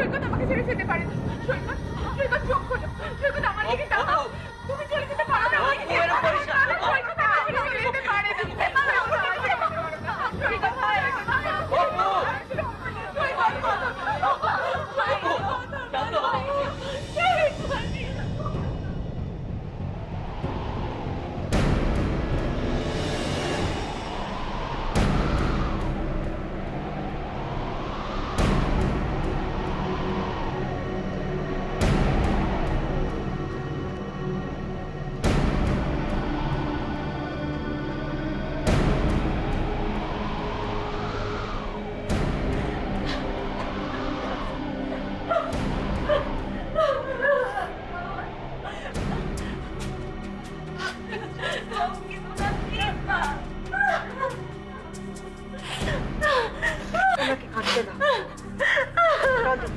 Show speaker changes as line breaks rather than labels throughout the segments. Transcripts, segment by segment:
সৈকত আমাকে ছেড়ে যেতে পারে না। সৈকত, সৈকত চোখ খোলো। সৈকত আমার দিকে তাকাও। তুমি চলে যেতে পারো না। সৈকত আমাকে ছেড়ে যেতে পারে না। সৈকত,
ওনাকে কাঁদতে দাও। কাঁদো।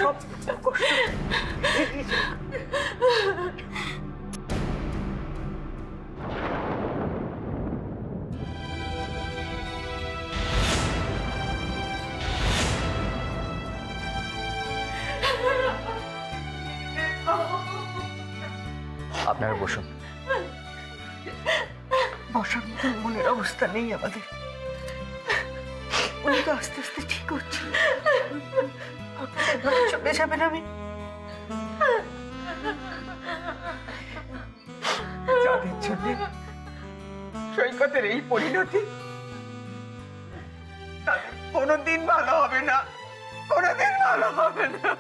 সব কষ্ট এগিয়ে যাও।
আপনারা বসুন।
বসার মতন মনের অবস্থা নেই আমাদের। উনি তো আস্তে আস্তে ঠিক হচ্ছে। চলে যাবেন আমি। যাদের জন্য সৈকতের এই পরিণতি, তাদের কোনোদিন ভালো হবে না, কোনোদিন ভালো হবে না।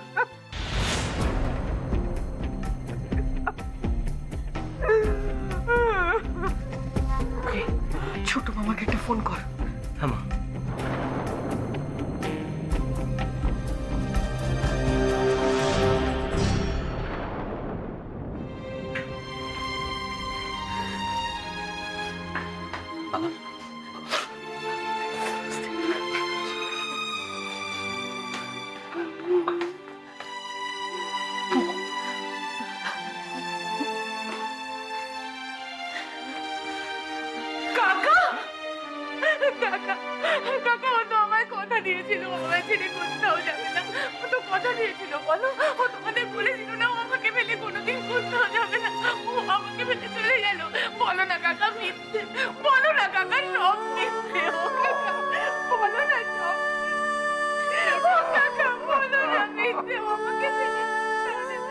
ছোট মামাকে একটা ফোন কর।
হ্যাঁ মা।
কাকা, ও তো আমায় কথা দিয়েছিল, আমায় ছেড়ে কোথাও যাবে না। ও তো কথা দিয়েছিল। বলো, ও তোমাদের বলেছিল না ও আমাকে ফেলে কোনোদিন কোথাও যাবে না। ও আমাকে ফেলে চলে গেল। বলো না কাকা, মিথ্যে। বলো না কাকা, সব মিথ্যে। ও কাকা, বলো না সব মিথ্যে। ও কাকা, বলো না মিথ্যে। ও আমাকে ফেলে চলে গেল।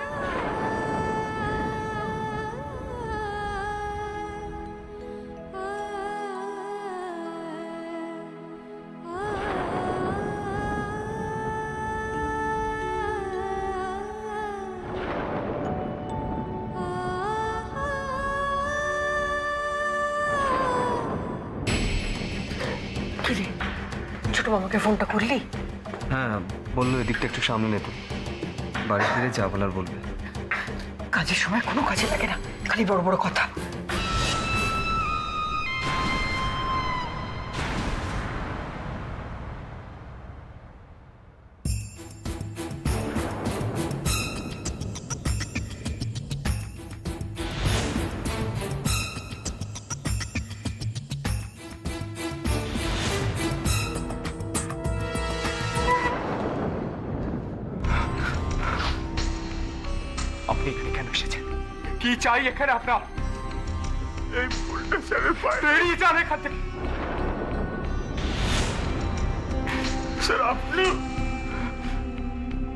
কিরে, ছোট মামাকে ফোনটা করলি?
হ্যাঁ, বললো এদিকটা একটু সামনে নিতে, বাড়ি ফিরে যা বলার বলবে।
কাজের সময় কোনো কাজে লাগে না, খালি বড় বড় কথা।
আপনি এখানে কেন এসেছেন? কি চাই এখানে আপনার? এই ফুলটা স্যারের পায়ে। বেরিয়ে যান এখান থেকে। স্যার আপনি,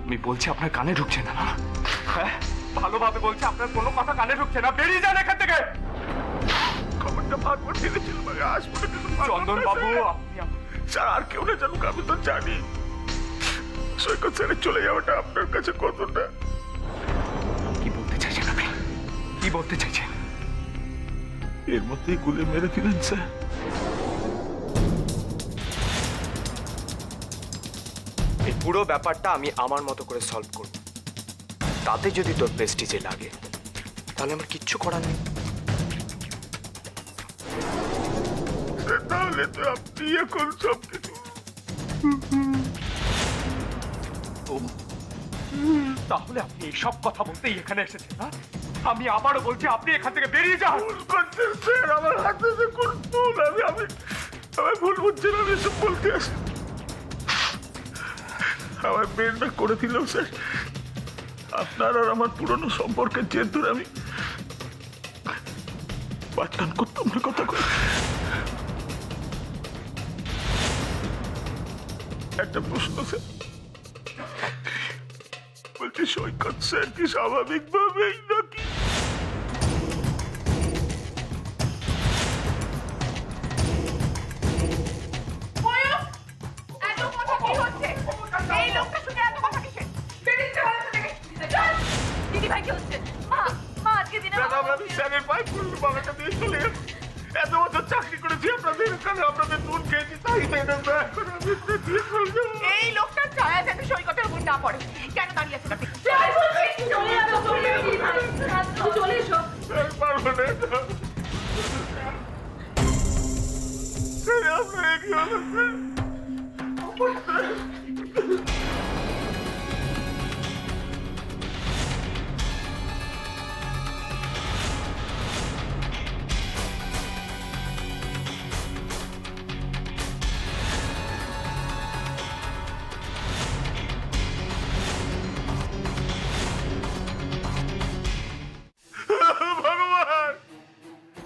আমি বলছি আপনার কানে ঢুকছে না, না? হ্যাঁ, ভালোভাবে বলছি, আপনার কোনো কথা কানে ঢুকছে না। বেরিয়ে যান এখান থেকে। খবরটা ভাগবত ফেলেছিল, চন্দন বাবু। আপনি স্যার আর কেউ না জানুক, আমি তো জানি সৈকত স্যারের চলে যাওয়াটা আপনার কাছে কতটা। কি বলতে চাইছেন আপনি? কি বলতে চাইছেন? এর মধ্যেই গুলে মেরে দিলেন স্যার।
এই পুরো ব্যাপারটা আমি আমার মতো করে সলভ করব। তাতে যদি তোর প্রেস্টিজে লাগে তাহলে আমার কিচ্ছু করার নেই।
তাহলে তো আপনি এখন সব কিছু, তাহলে আপনি এইসব কথা বলতেই এখানে এসেছেন না? আমি আবারও বলছি, আপনি এখান থেকে বেরিয়ে যান। ভুল করছেন স্যার, আমার হাতে যে কোন ভুল, আমি ভুল বুঝছেন, আমি এসব বলতে আসি।
আমার বেরটা করে দিল স্যার। আপনার আর আমার পুরনো সম্পর্কের জের ধরে আমি পাঠদান করতাম না কথা করে। একটা প্রশ্ন স্যার, বলছি সৈকত স্যার কি স্বাভাবিকভাবেই নাকি?
ময়ূর, এত কথা কি হচ্ছে? এই লোকটা শুনে এত কথা কিসের? বেরিয়ে যা বাড়ি থেকে। চল। দিদিভাই কি হচ্ছে? মা, আজকে দিনে
আমি স্যারের পায়ে পড়লো, বাবাটা দিয়ে চলে গেল। এত বছর চাকরি করেছি আপনাদের এখানে, আপনাদের নুন খেয়েছি, তাই এখন আমি দিয়ে চলে যাবো।
এই লোকটার ছায়া যেন সৈকতের উপর না পড়ে। কেন দাঁড়িয়ে আছেন আপনি? চল বলছি, চলে যাবো, চলে যাবো দিদিভাই। চলে এসো।
আমি পারবো না এটা। স্যার, আপনার কি হলো স্যার? ভগবান,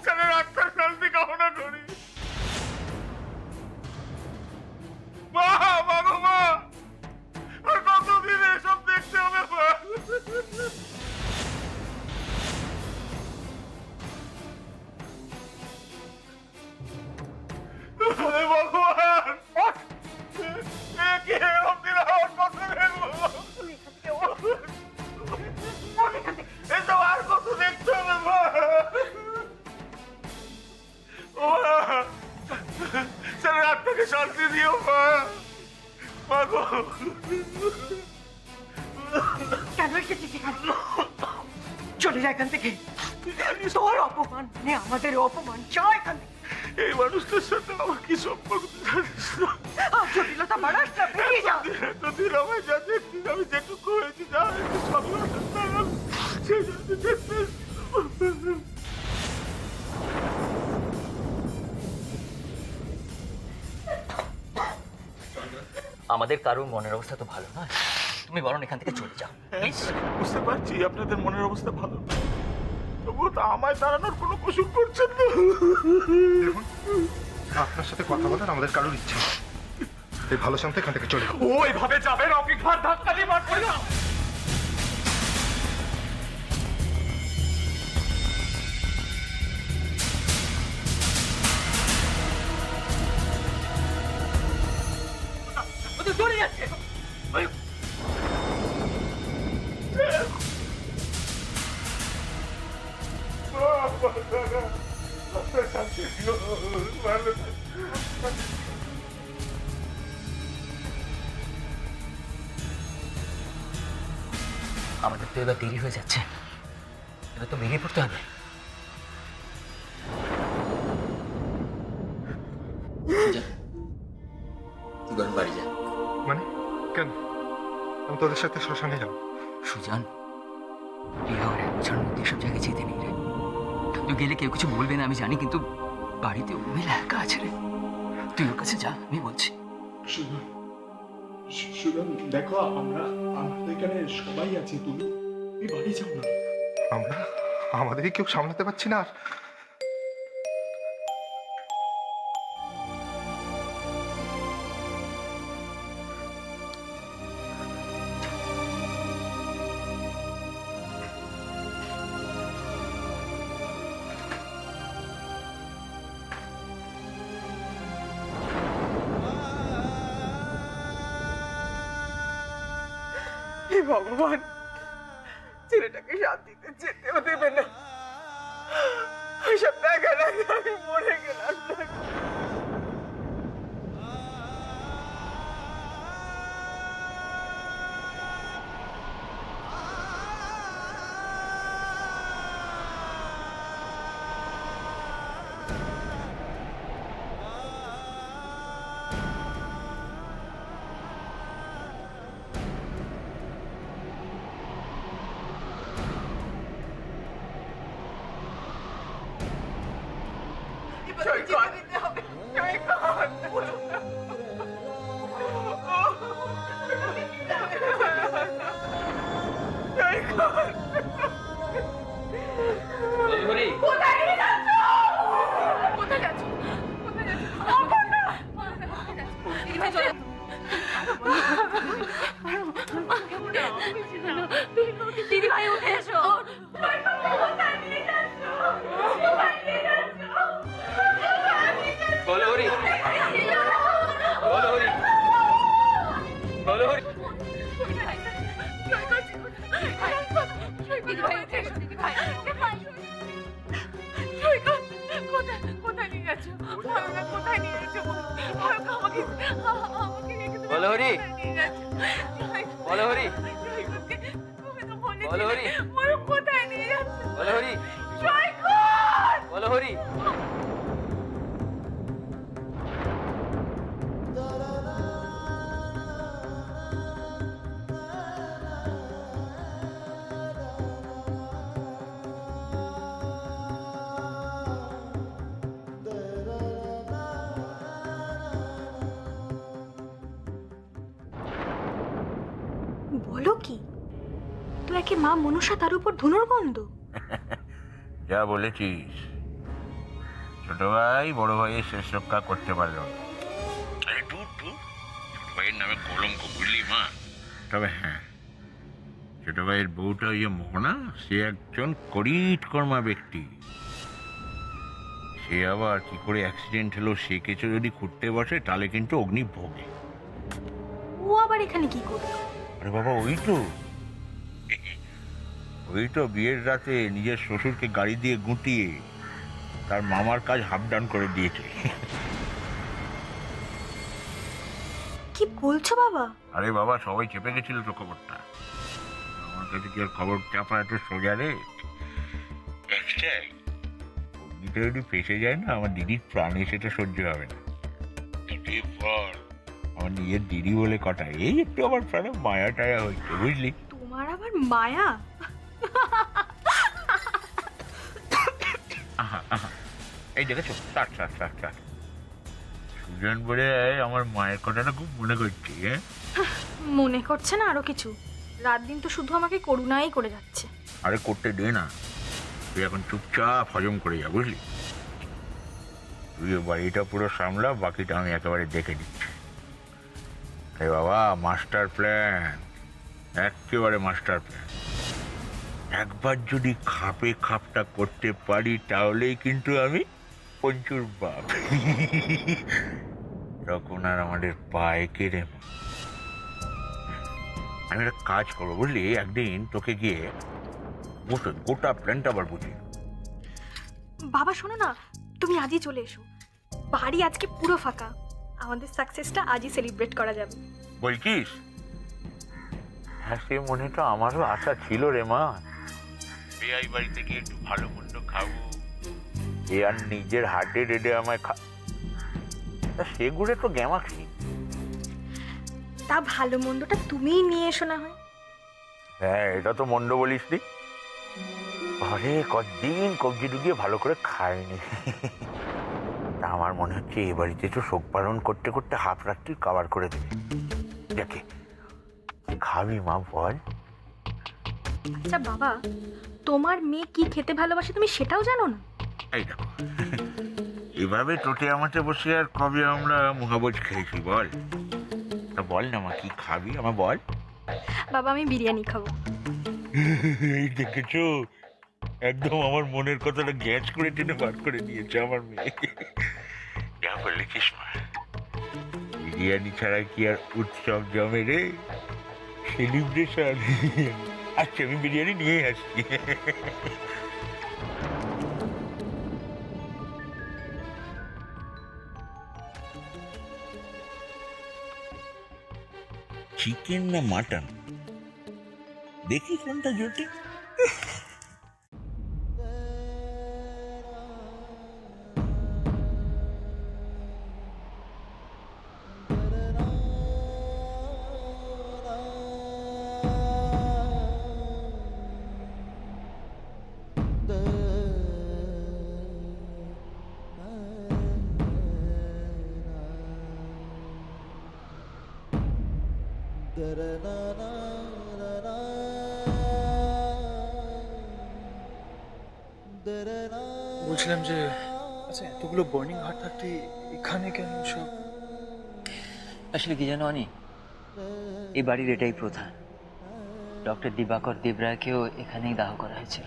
স্যারের আত্মার শান্তি কামনা করি। মা, ভগবান, আর কতদিন এসব দেখতে হবে? ভগবান, কি এরকম দিন আমার কত দেখবো? এসব আর কত দেখতে হবে? মা, ও মা, স্যারের আত্মাকে শান্তি দিও মা। মা গো,
কেন এসেছিস এখানে? চলে যায় এখান থেকে। তোর অপমান মানে আমাদের অপমান। যা এখান থেকে।
এই মানুষটার সাথে আমার কি সম্পর্ক জানিস না?
আর জটিলতা বাড়াস না, বেরিয়ে যা।
এতদিন আমায় যা দেখছিস, আমি যেটুকু হয়েছি, যা হয়েছে সবই ওটা তার। সেই জন্য দেখতে এসেছিলাম।
আমাদের কারোর মনের অবস্থা তো ভালো নয়, তুমি বরং এখান থেকে চলে যাও প্লিজ।
বুঝতে পারছি আপনাদের মনের অবস্থা ভালো না, তবুও তো আমায় দাঁড়ানোর কোনো কসুর করছেন না।
দেখুন, আপনার সাথে কথা বলার আমাদের কারোর ইচ্ছে নেই। এই ভালো শান্তি এখান থেকে চলে যাও।
ও এভাবে যাবে না, ওকে ঘাট ধাক্কা দিয়ে মারবে না।
চলে যাচ্ছে।
আমাদের তো এবার দেরি হয়ে যাচ্ছে, এবার তো বেরিয়ে পড়তে হবে। তুই বরং বাড়ি যা।
মানে কেন? আমি তোদের সাথে শ্মশানে যাবো।
সুজান, বিয়ে হওয়ার 1 বছরের মধ্যে সব জায়গায় যেতে নেই রে। তুই গেলে কেউ কিছু বলবে না আমি জানি, কিন্তু বাড়িতে উর্মিলা একা আছে রে। তুই ওর কাছে যা, আমি বলছি।
সুজন, দেখো আমরা এখানে সবাই আছি, তুমি বাড়ি যাও না।
আমরা আমাদেরই কেউ সামলাতে পারছি না। আর
হে ভগবান, ছেলেটাকে শান্তিতে যেতেও দেবে না। ওইসব দেখার আগে আমি মরে গেলাম। সৈকত,
কোথায় নিয়ে যাচ্ছ? কোথায় নিয়ে যাচ্ছ? আমাকে
বলো হরি,
নিয়ে যাচ্ছ?
বলো হরি, বলো হরি,
কোথায় নিয়ে যাচ্ছ?
বলো হরি, বলো হরি।
বলো কি, তো একে মা মনসা তার উপর ধুনোর গন্ধ?
যা বলেছিস, ছোট ভাই বড় ভাইয়ের শেষ রক্ষা করতে পারলো না। আরে দূর দূর, ছোট ভাইয়ের নামে কলঙ্ক, বুঝলি মা? তবে হ্যাঁ, ছোট ভাইয়ের বউটা ওই যে মোহনা, সে একজন করিতকর্মা ব্যক্তি। সে আবার কি করে অ্যাক্সিডেন্ট হলো সে কিছু যদি খুঁড়তে বসে তাহলে কিন্তু অগ্নি ভোগে।
ও আবার এখানে কি করবে?
আরে বাবা, ওই তো বিয়ের রাতে নিজের শ্বশুরকে গাড়ি দিয়ে গুটিয়ে তার মামার কাজ হাফ ডান করে দিয়েছে।
কি বলছো বাবা?
আরে বাবা, সবাই চেপে গেছিল তো খবরটা। আমার কাছে কি আর খবর চাপা এত সোজা রে? অগ্নিটা যদি ফেসে যায় না, আমার দিদির প্রাণে সেটা সহ্য হবে না। আমার নিজের দিদি বলে কথা, এই একটু আমার প্রাণে মায়া টায়া হয়েছে, বুঝলি?
তোমার আবার মায়া?
এই দেখেছো, সুজন বলে আমার মায়ের কথাটা খুব মনে করছি। হ্যাঁ,
মনে করছে না আরো কিছু? রাত দিন তো শুধু আমাকে করুণাই করে যাচ্ছে।
আরে করতে দে না, তুই এখন চুপচাপ হজম করে যা, বুঝলি? তুই বাড়িটা পুরো সামলা, বাকিটা আমি একেবারে দেখে দিচ্ছি। আরে বাবা, মাস্টার প্ল্যান, একেবারে মাস্টার প্ল্যান। একবার যদি খাপে খাপটা করতে পারি তাহলেই কিন্তু আমি পঞ্চুর বাপ। তখন আর আমাদের পায়ে কেড়ে। আমি একটা কাজ করবো, বুঝলি? একদিন তোকে গিয়ে বসে গোটা প্ল্যানটা আবার বুঝি।
বাবা শোনো না, তুমি আজই চলে এসো। বাড়ি আজকে পুরো ফাঁকা, আমাদের সাকসেসটা আজই সেলিব্রেট করা যাবে।
বলছিস? হ্যাঁ, সে মনে তো আমারও আশা ছিল রে মা। বেআই বাড়িতে গিয়ে একটু ভালো মন্দ খাবো, এ আর নিজের হাটে রেডে আমায় সেগুলো তো গ্যামাক্সি।
তা ভালো মন্দটা তুমিই নিয়ে এসো না হয়।
হ্যাঁ, এটা তো মন্দ বলিস নি। ঘরে কদিন কবজি ডুবিয়ে ভালো করে খায়নি। তা আমার মনে হচ্ছে এ বাড়িতে তো শোক পালন করতে করতে হাফ রাত্রি কভার করে দেবে। দেখে খাবি মা, বল?
আচ্ছা বাবা, তোমার মেয়ে কি খেতে ভালোবাসে তুমি সেটাও জানো না?
এই দেখো, এভাবে টোটে আমাতে বসে আর কবে আমরা মহাবোজ খেয়েছি বল? তা বল না মা, কি খাবি আমার বল?
বাবা, আমি বিরিয়ানি খাবো।
এই দেখেছো, একদম আমার মনের কথাটা গ্যাস করে টেনে বার করে দিয়েছে আমার মেয়ে। যা বলেছিস মা, বিরিয়ানি ছাড়া কি আর উৎসব জমে রে? সেলিব্রেশন। আচ্ছা, আমি বিরিয়ানি নিয়ে আসছি। চিকেন না মাটন, দেখি কোনটা জোটে।
বলছিলাম যে আচ্ছা, এতগুলো বার্নিং হার্ট থাকতে এখানে কেন সব?
আসলে কি জানো অনি, এই বাড়ির এটাই প্রথা। ডক্টর দিবাকর দেবরায়কেও এখানেই দাহ করা হয়েছিল।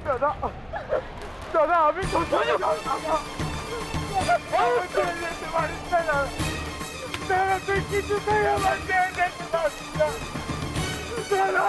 দাদা দাদা আমি কোথায় যাবো দাদা? আমি চলে যেতে পারিস না দাদা। দাদা তুই কিছুতেই আমার ছেড়ে যেতে পারছিস না দাদা।